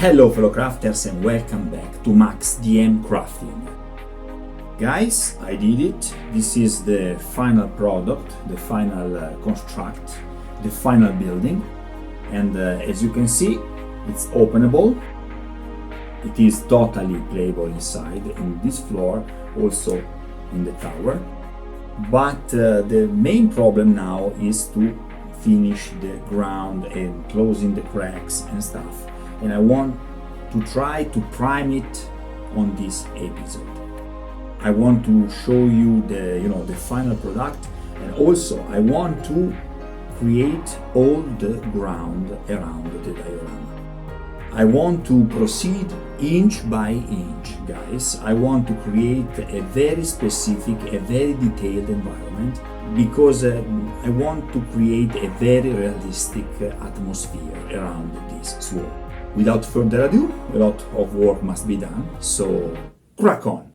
Hello fellow crafters and welcome back to maxdmcrafting. Guys, I did it. This is the final product, the final construct, the final building, and as you can see, it's openable. It is totally playable inside, in this floor, also in the tower. But the main problem now is to finish the ground and closing the cracks and stuff. And I want to try to prime it on this episode. I want to show you the final product, and also I want to create all the ground around the diorama. I want to proceed inch by inch, guys. I want to create a very specific, a very detailed environment because I want to create a very realistic atmosphere around this swamp. Without further ado, a lot of work must be done, so crack on!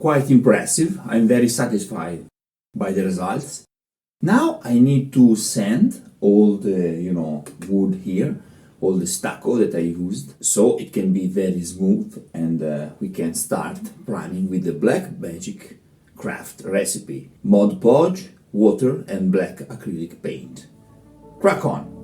quite impressive. I'm very satisfied by the results. Now I need to sand all the, wood here, all the stucco that I used, so it can be very smooth, and we can start priming with the Black Magic Craft recipe. Mod Podge, water and black acrylic paint. Crack on!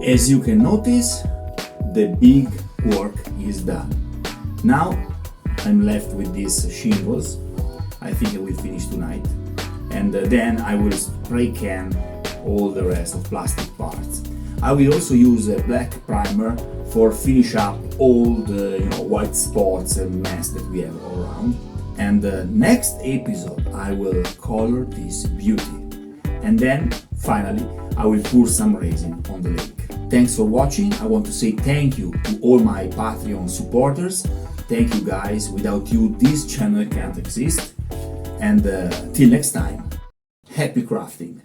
As you can notice, the big work is done. Now I'm left with these shingles. I think I will finish tonight, and then I will spray can all the rest of plastic parts. I will also use a black primer for finish up all the white spots and mess that we have all around. And the next episode I will color this beauty, and then finally I will pour some resin on the lake. Thanks for watching. I want to say thank you to all my Patreon supporters. Thank you guys, without you this channel can't exist. And till next time, happy crafting!